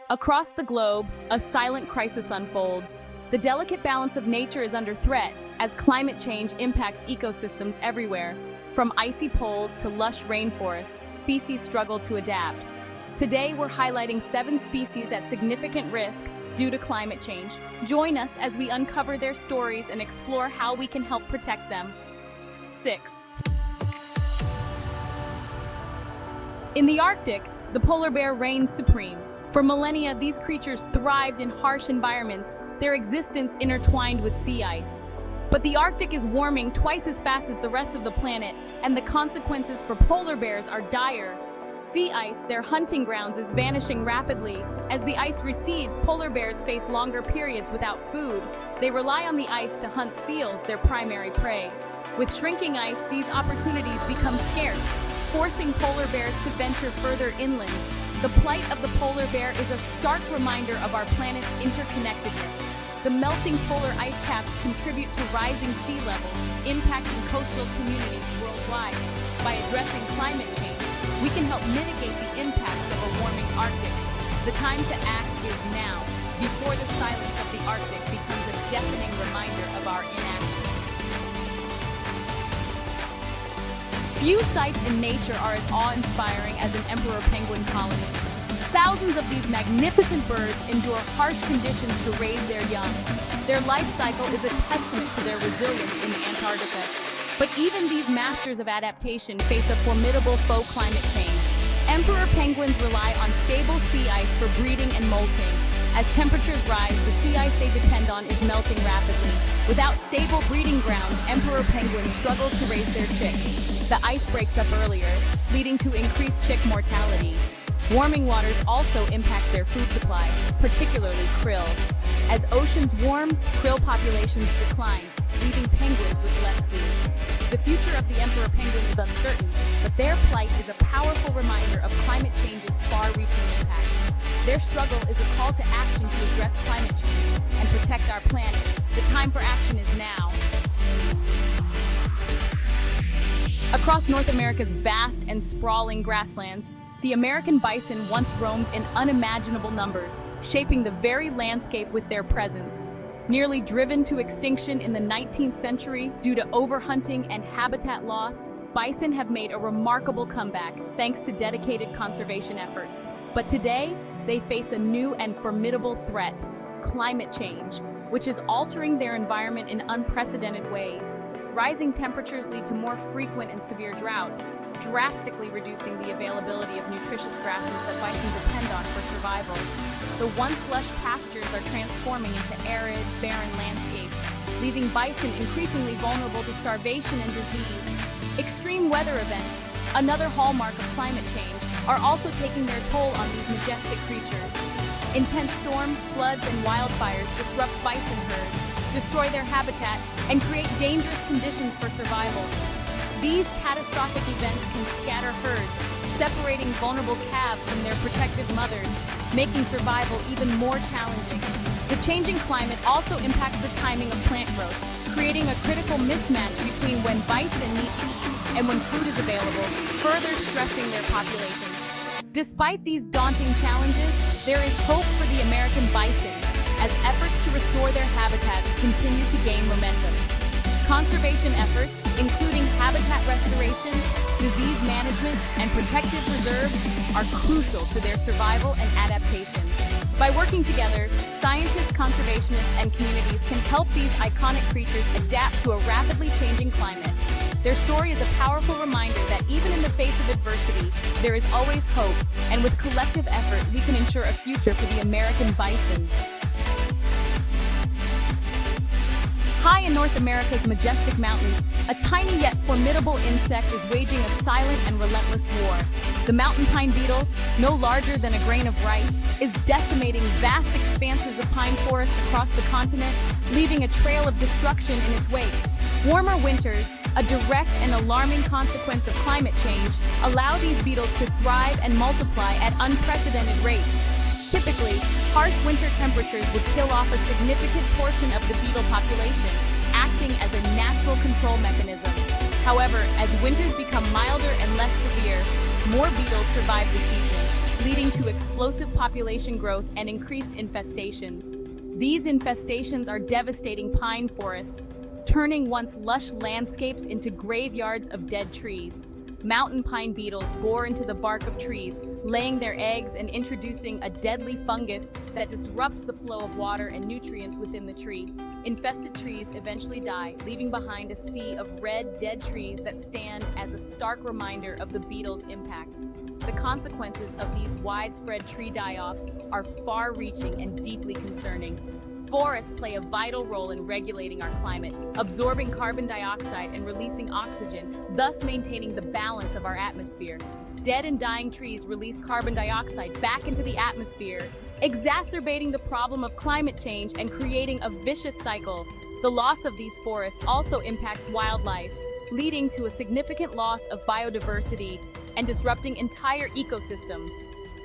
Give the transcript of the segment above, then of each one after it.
Across the globe, a silent crisis unfolds. The delicate balance of nature is under threat as climate change impacts ecosystems everywhere. From icy poles to lush rainforests, species struggle to adapt. Today, we're highlighting 7 species at significant risk due to climate change. Join us as we uncover their stories and explore how we can help protect them. 6. In the Arctic, the polar bear reigns supreme. For millennia, these creatures thrived in harsh environments, their existence intertwined with sea ice. But the Arctic is warming twice as fast as the rest of the planet, and the consequences for polar bears are dire. Sea ice, their hunting grounds, is vanishing rapidly. As the ice recedes, polar bears face longer periods without food. They rely on the ice to hunt seals, their primary prey. With shrinking ice, these opportunities become scarce, forcing polar bears to venture further inland. The plight of the polar bear is a stark reminder of our planet's interconnectedness. The melting polar ice caps contribute to rising sea levels, impacting coastal communities worldwide. By addressing climate change, we can help mitigate the impacts of a warming Arctic. The time to act is now, before the silence of the Arctic becomes a deafening reminder of our inaction. Few sights in nature are as awe-inspiring as an emperor penguin colony. Thousands of these magnificent birds endure harsh conditions to raise their young. Their life cycle is a testament to their resilience in Antarctica. But even these masters of adaptation face a formidable faux climate change. Emperor penguins rely on stable sea ice for breeding and molting. As temperatures rise, the sea ice they depend on is melting rapidly. Without stable breeding grounds, emperor penguins struggle to raise their chicks. The ice breaks up earlier, leading to increased chick mortality. Warming waters also impact their food supply, particularly krill. As oceans warm, krill populations decline, leaving penguins with less food. The future of the emperor penguin is uncertain, but their plight is a powerful reminder of climate change's far-reaching impacts. Their struggle is a call to action to address climate change and protect our planet. The time for action is now. Across North America's vast and sprawling grasslands, the American bison once roamed in unimaginable numbers, shaping the very landscape with their presence. Nearly driven to extinction in the 19th century due to overhunting and habitat loss, bison have made a remarkable comeback thanks to dedicated conservation efforts. But today, they face a new and formidable threat: climate change, which is altering their environment in unprecedented ways. Rising temperatures lead to more frequent and severe droughts, drastically reducing the availability of nutritious grasses that bison depend on for survival. The once lush pastures are transforming into arid, barren landscapes, leaving bison increasingly vulnerable to starvation and disease. Extreme weather events, another hallmark of climate change, are also taking their toll on these majestic creatures. Intense storms, floods, and wildfires disrupt bison herds, destroy their habitat, and create dangerous conditions for survival. These catastrophic events can scatter herds, separating vulnerable calves from their protective mothers, making survival even more challenging. The changing climate also impacts the timing of plant growth, creating a critical mismatch between when bison need to eat and when food is available, further stressing their populations. Despite these daunting challenges, there is hope for the American bison, as efforts to restore their habitats continue to gain momentum. Conservation efforts, including habitat restoration, disease management, and protective reserves, are crucial to their survival and adaptation. By working together, scientists, conservationists, and communities can help these iconic creatures adapt to a rapidly changing climate. Their story is a powerful reminder that even in the face of adversity, there is always hope, and with collective effort, we can ensure a future for the American bison. High in North America's majestic mountains, a tiny yet formidable insect is waging a silent and relentless war. The mountain pine beetle, no larger than a grain of rice, is decimating vast expanses of pine forests across the continent, leaving a trail of destruction in its wake. Warmer winters, a direct and alarming consequence of climate change, allow these beetles to thrive and multiply at unprecedented rates. Typically, harsh winter temperatures would kill off a significant portion of the beetle population, acting as a natural control mechanism. However, as winters become milder and less severe, more beetles survive the season. leading to explosive population growth and increased infestations. These infestations are devastating pine forests, turning once lush landscapes into graveyards of dead trees. Mountain pine beetles bore into the bark of trees, laying their eggs and introducing a deadly fungus that disrupts the flow of water and nutrients within the tree. Infested trees eventually die, leaving behind a sea of red, dead trees that stand as a stark reminder of the beetles' impact. The consequences of these widespread tree die-offs are far-reaching and deeply concerning. Forests play a vital role in regulating our climate, absorbing carbon dioxide and releasing oxygen, thus maintaining the balance of our atmosphere. Dead and dying trees release carbon dioxide back into the atmosphere, exacerbating the problem of climate change and creating a vicious cycle. The loss of these forests also impacts wildlife, leading to a significant loss of biodiversity and disrupting entire ecosystems.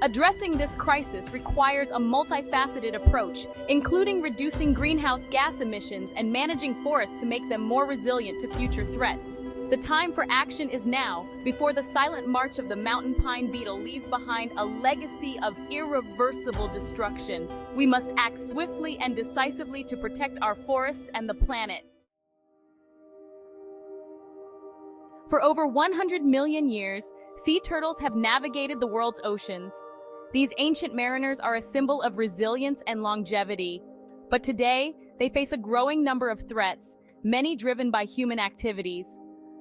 Addressing this crisis requires a multifaceted approach, including reducing greenhouse gas emissions and managing forests to make them more resilient to future threats. The time for action is now, before the silent march of the mountain pine beetle leaves behind a legacy of irreversible destruction. We must act swiftly and decisively to protect our forests and the planet. For over 100 million years, sea turtles have navigated the world's oceans. These ancient mariners are a symbol of resilience and longevity. But today, they face a growing number of threats, many driven by human activities.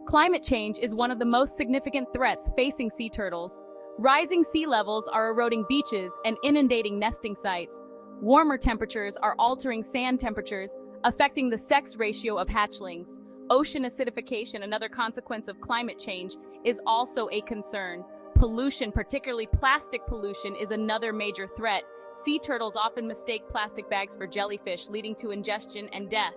Climate change is one of the most significant threats facing sea turtles. Rising sea levels are eroding beaches and inundating nesting sites. Warmer temperatures are altering sand temperatures, affecting the sex ratio of hatchlings. Ocean acidification, another consequence of climate change, is also a concern. Pollution, particularly plastic pollution, is another major threat. Sea turtles often mistake plastic bags for jellyfish, leading to ingestion and death.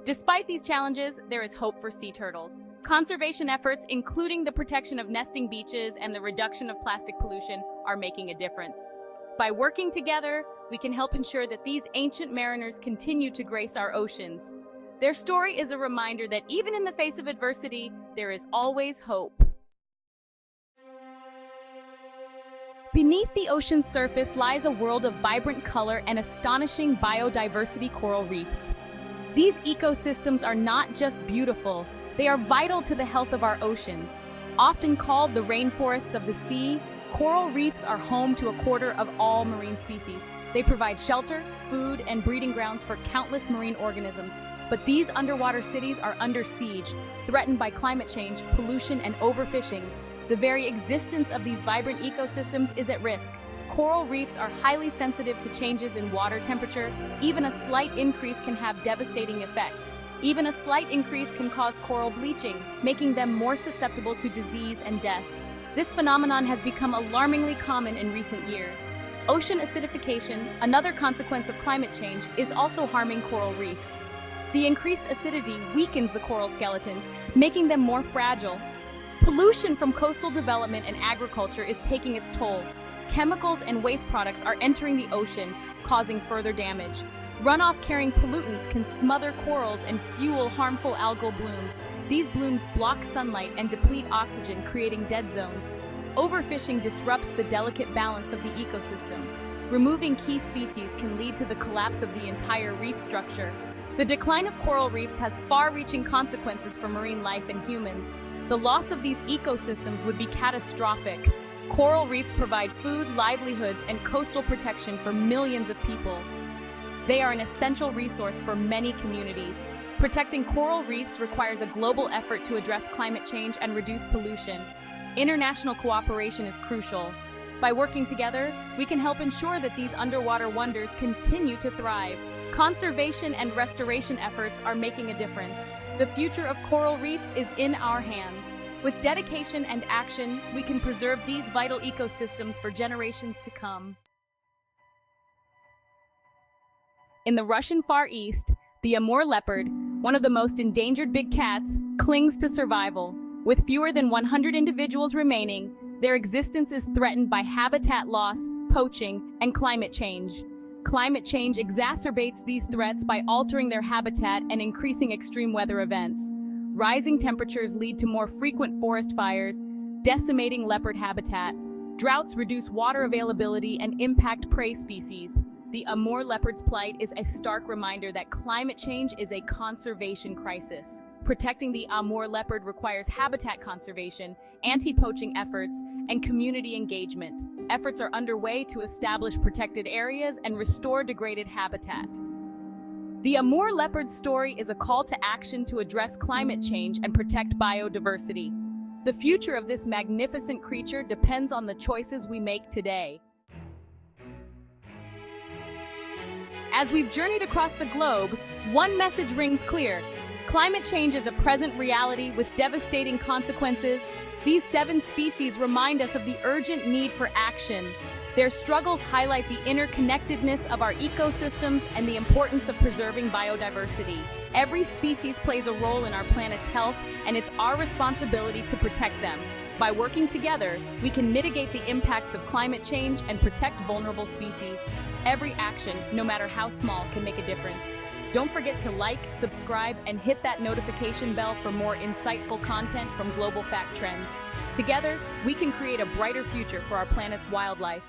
Despite these challenges, there is hope for sea turtles. Conservation efforts, including the protection of nesting beaches and the reduction of plastic pollution, are making a difference. By working together, we can help ensure that these ancient mariners continue to grace our oceans. Their story is a reminder that even in the face of adversity, there is always hope. Beneath the ocean's surface lies a world of vibrant color and astonishing biodiversity coral reefs. These ecosystems are not just beautiful, they are vital to the health of our oceans. Often called the rainforests of the sea, coral reefs are home to a quarter of all marine species. They provide shelter, food, and breeding grounds for countless marine organisms. But these underwater cities are under siege, threatened by climate change, pollution, and overfishing. The very existence of these vibrant ecosystems is at risk. Coral reefs are highly sensitive to changes in water temperature. Even a slight increase can have devastating effects. Even a slight increase can cause coral bleaching, making them more susceptible to disease and death. This phenomenon has become alarmingly common in recent years. Ocean acidification, another consequence of climate change, is also harming coral reefs. The increased acidity weakens the coral skeletons, making them more fragile. Pollution from coastal development and agriculture is taking its toll. Chemicals and waste products are entering the ocean, causing further damage. Runoff carrying pollutants can smother corals and fuel harmful algal blooms. These blooms block sunlight and deplete oxygen, creating dead zones. Overfishing disrupts the delicate balance of the ecosystem. Removing key species can lead to the collapse of the entire reef structure. The decline of coral reefs has far-reaching consequences for marine life and humans. The loss of these ecosystems would be catastrophic. Coral reefs provide food, livelihoods, and coastal protection for millions of people. They are an essential resource for many communities. Protecting coral reefs requires a global effort to address climate change and reduce pollution. International cooperation is crucial. By working together, we can help ensure that these underwater wonders continue to thrive. Conservation and restoration efforts are making a difference. The future of coral reefs is in our hands. With dedication and action, we can preserve these vital ecosystems for generations to come. In the Russian Far East, the Amur leopard, one of the most endangered big cats, clings to survival. With fewer than 100 individuals remaining, their existence is threatened by habitat loss, poaching, and climate change. Climate change exacerbates these threats by altering their habitat and increasing extreme weather events. Rising temperatures lead to more frequent forest fires, decimating leopard habitat. Droughts reduce water availability and impact prey species. The Amur leopard's plight is a stark reminder that climate change is a conservation crisis. Protecting the Amur leopard requires habitat conservation, anti-poaching efforts, and community engagement. Efforts are underway to establish protected areas and restore degraded habitat. The Amur leopard's story is a call to action to address climate change and protect biodiversity. The future of this magnificent creature depends on the choices we make today. As we've journeyed across the globe, one message rings clear. Climate change is a present reality with devastating consequences. These 7 species remind us of the urgent need for action. Their struggles highlight the interconnectedness of our ecosystems and the importance of preserving biodiversity. Every species plays a role in our planet's health, and it's our responsibility to protect them. By working together, we can mitigate the impacts of climate change and protect vulnerable species. Every action, no matter how small, can make a difference. Don't forget to like, subscribe, and hit that notification bell for more insightful content from Global Fact Trends. Together, we can create a brighter future for our planet's wildlife.